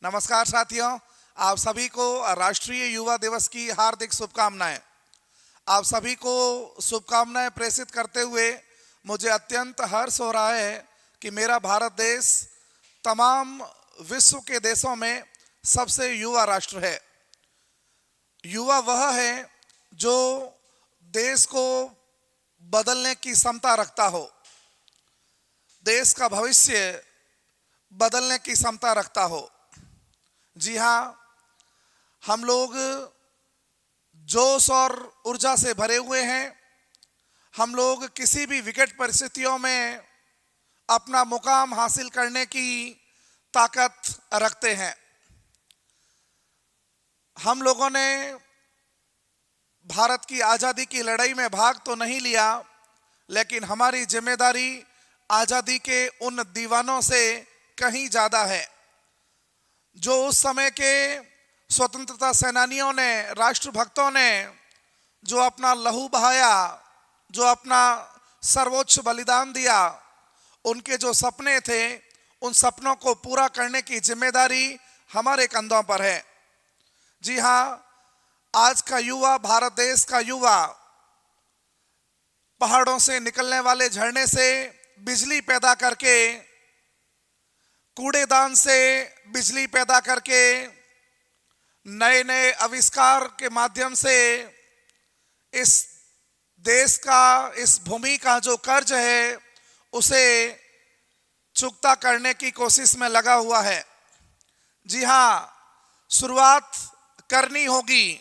नमस्कार साथियों, आप सभी को राष्ट्रीय युवा दिवस की हार्दिक शुभकामनाएं। आप सभी को शुभकामनाएं प्रेषित करते हुए मुझे अत्यंत हर्ष हो रहा है कि मेरा भारत देश तमाम विश्व के देशों में सबसे युवा राष्ट्र है। युवा वह है जो देश को बदलने की क्षमता रखता हो, देश का भविष्य बदलने की क्षमता रखता हो। जी हाँ, हम लोग जोश और ऊर्जा से भरे हुए हैं। हम लोग किसी भी विकट परिस्थितियों में अपना मुकाम हासिल करने की ताकत रखते हैं। हम लोगों ने भारत की आज़ादी की लड़ाई में भाग तो नहीं लिया, लेकिन हमारी जिम्मेदारी आज़ादी के उन दीवानों से कहीं ज़्यादा है जो उस समय के स्वतंत्रता सेनानियों ने, राष्ट्रभक्तों ने जो अपना लहू बहाया, जो अपना सर्वोच्च बलिदान दिया, उनके जो सपने थे, उन सपनों को पूरा करने की जिम्मेदारी हमारे कंधों पर है। जी हाँ, आज का युवा, भारत देश का युवा पहाड़ों से निकलने वाले झरने से बिजली पैदा करके, कूड़ेदान से बिजली पैदा करके, नए नए आविष्कार के माध्यम से इस देश का, इस भूमि का जो कर्ज है उसे चुकता करने की कोशिश में लगा हुआ है। जी हाँ, शुरुआत करनी होगी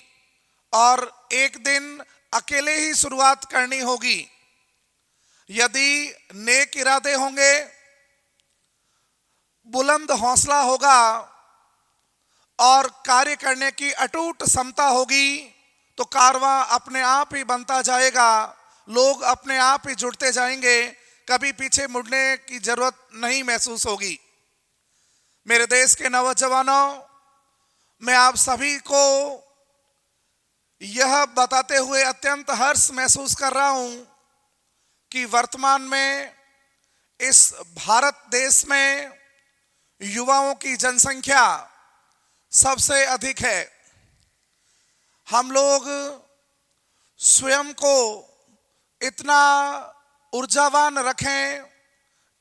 और एक दिन अकेले ही शुरुआत करनी होगी। यदि नेक इरादे होंगे, बुलंद हौसला होगा और कार्य करने की अटूट क्षमता होगी तो कारवां अपने आप ही बनता जाएगा, लोग अपने आप ही जुड़ते जाएंगे, कभी पीछे मुड़ने की जरूरत नहीं महसूस होगी। मेरे देश के नौजवानों, मैं आप सभी को यह बताते हुए अत्यंत हर्ष महसूस कर रहा हूं कि वर्तमान में इस भारत देश में युवाओं की जनसंख्या सबसे अधिक है। हम लोग स्वयं को इतना ऊर्जावान रखें,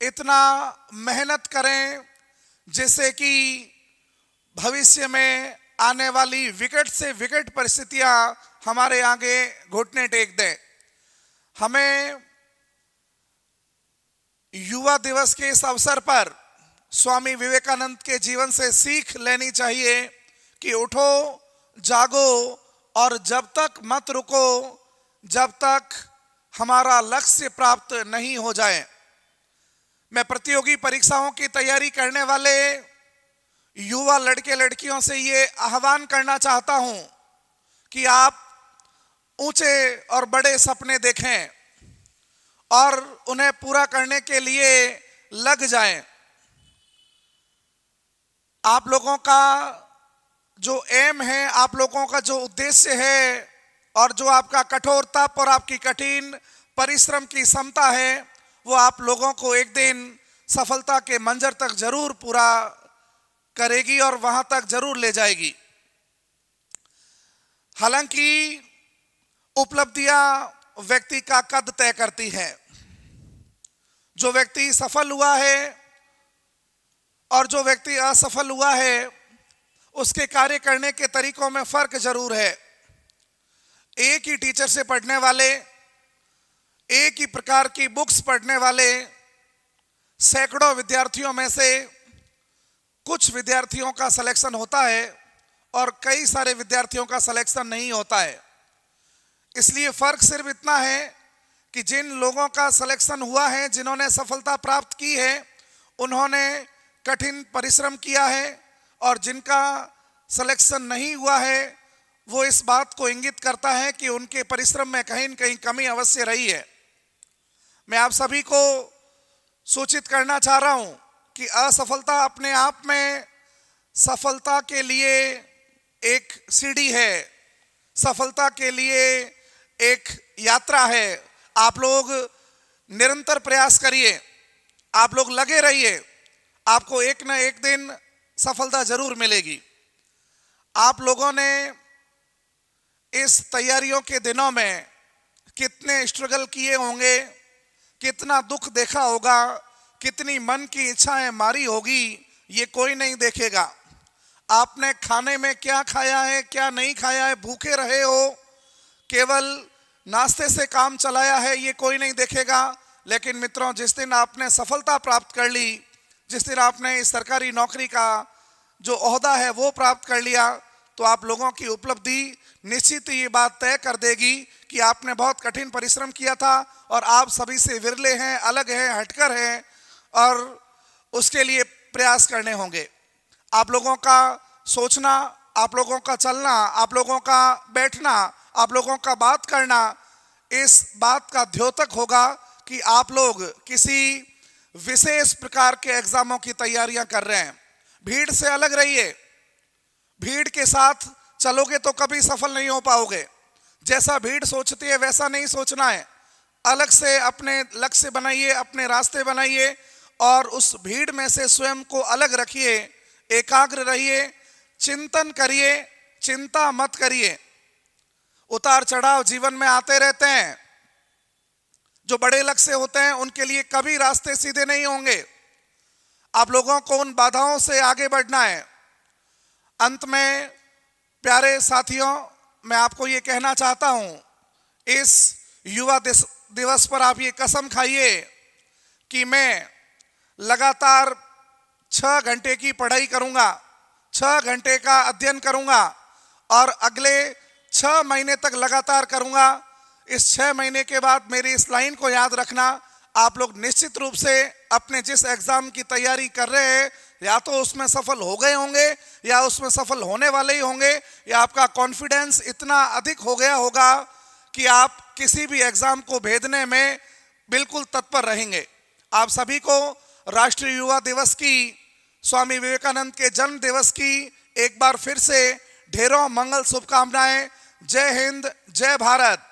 इतना मेहनत करें, जिससे कि भविष्य में आने वाली विकट से विकट परिस्थितियां हमारे आगे घुटने टेक दें। हमें युवा दिवस के इस अवसर पर स्वामी विवेकानंद के जीवन से सीख लेनी चाहिए कि उठो, जागो और जब तक मत रुको जब तक हमारा लक्ष्य प्राप्त नहीं हो जाए। मैं प्रतियोगी परीक्षाओं की तैयारी करने वाले युवा लड़के लड़कियों से ये आह्वान करना चाहता हूं कि आप ऊंचे और बड़े सपने देखें और उन्हें पूरा करने के लिए लग जाएं। आप लोगों का जो एम है, आप लोगों का जो उद्देश्य है और जो आपका कठोर तप और आपकी कठिन परिश्रम की क्षमता है, वो आप लोगों को एक दिन सफलता के मंजर तक जरूर पूरा करेगी और वहां तक जरूर ले जाएगी। हालांकि उपलब्धियां व्यक्ति का कद तय करती हैं। जो व्यक्ति सफल हुआ है और जो व्यक्ति असफल हुआ है, उसके कार्य करने के तरीकों में फर्क जरूर है। एक ही टीचर से पढ़ने वाले, एक ही प्रकार की बुक्स पढ़ने वाले सैकड़ों विद्यार्थियों में से कुछ विद्यार्थियों का सिलेक्शन होता है और कई सारे विद्यार्थियों का सिलेक्शन नहीं होता है। इसलिए फर्क सिर्फ इतना है कि जिन लोगों का सिलेक्शन हुआ है, जिन्होंने सफलता प्राप्त की है, उन्होंने कठिन परिश्रम किया है और जिनका सिलेक्शन नहीं हुआ है वो इस बात को इंगित करता है कि उनके परिश्रम में कहीं न कहीं कमी अवश्य रही है। मैं आप सभी को सूचित करना चाह रहा हूं कि असफलता अपने आप में सफलता के लिए एक सीढ़ी है, सफलता के लिए एक यात्रा है। आप लोग निरंतर प्रयास करिए, आप लोग लगे रहिए, आपको एक न एक दिन सफलता जरूर मिलेगी। आप लोगों ने इस तैयारियों के दिनों में कितने स्ट्रगल किए होंगे, कितना दुख देखा होगा, कितनी मन की इच्छाएं मारी होगी, ये कोई नहीं देखेगा। आपने खाने में क्या खाया है, क्या नहीं खाया है, भूखे रहे हो, केवल नाश्ते से काम चलाया है, ये कोई नहीं देखेगा। लेकिन मित्रों, जिस दिन आपने सफलता प्राप्त कर ली, जिस दिन आपने इस सरकारी नौकरी का जो ओहदा है वो प्राप्त कर लिया, तो आप लोगों की उपलब्धि निश्चित ही ये बात तय कर देगी कि आपने बहुत कठिन परिश्रम किया था और आप सभी से विरले हैं, अलग हैं, हटकर हैं, और उसके लिए प्रयास करने होंगे। आप लोगों का सोचना, आप लोगों का चलना, आप लोगों का बैठना, आप लोगों का बात करना, इस बात का द्योतक होगा कि आप लोग किसी विशेष प्रकार के एग्जामों की तैयारियां कर रहे हैं। भीड़ से अलग रहिए, भीड़ के साथ चलोगे तो कभी सफल नहीं हो पाओगे। जैसा भीड़ सोचती है वैसा नहीं सोचना है। अलग से अपने लक्ष्य बनाइए, अपने रास्ते बनाइए और उस भीड़ में से स्वयं को अलग रखिए, एकाग्र रहिए, चिंतन करिए, चिंता मत करिए। उतार चढ़ाव जीवन में आते रहते हैं। जो बड़े लक्ष्य होते हैं उनके लिए कभी रास्ते सीधे नहीं होंगे। आप लोगों को उन बाधाओं से आगे बढ़ना है। अंत में प्यारे साथियों, मैं आपको ये कहना चाहता हूं, इस युवा दिवस पर आप ये कसम खाइए कि मैं लगातार 6 घंटे की पढ़ाई करूंगा, 6 घंटे का अध्ययन करूंगा और अगले 6 महीने तक लगातार करूंगा। इस 6 महीने के बाद मेरी इस लाइन को याद रखना, आप लोग निश्चित रूप से अपने जिस एग्जाम की तैयारी कर रहे हैं, या तो उसमें सफल हो गए होंगे या उसमें सफल होने वाले ही होंगे, या आपका कॉन्फिडेंस इतना अधिक हो गया होगा कि आप किसी भी एग्जाम को भेदने में बिल्कुल तत्पर रहेंगे। आप सभी को राष्ट्रीय युवा दिवस की, स्वामी विवेकानंद के जन्म दिवस की एक बार फिर से ढेरों मंगल शुभकामनाएं। जय हिंद, जय भारत।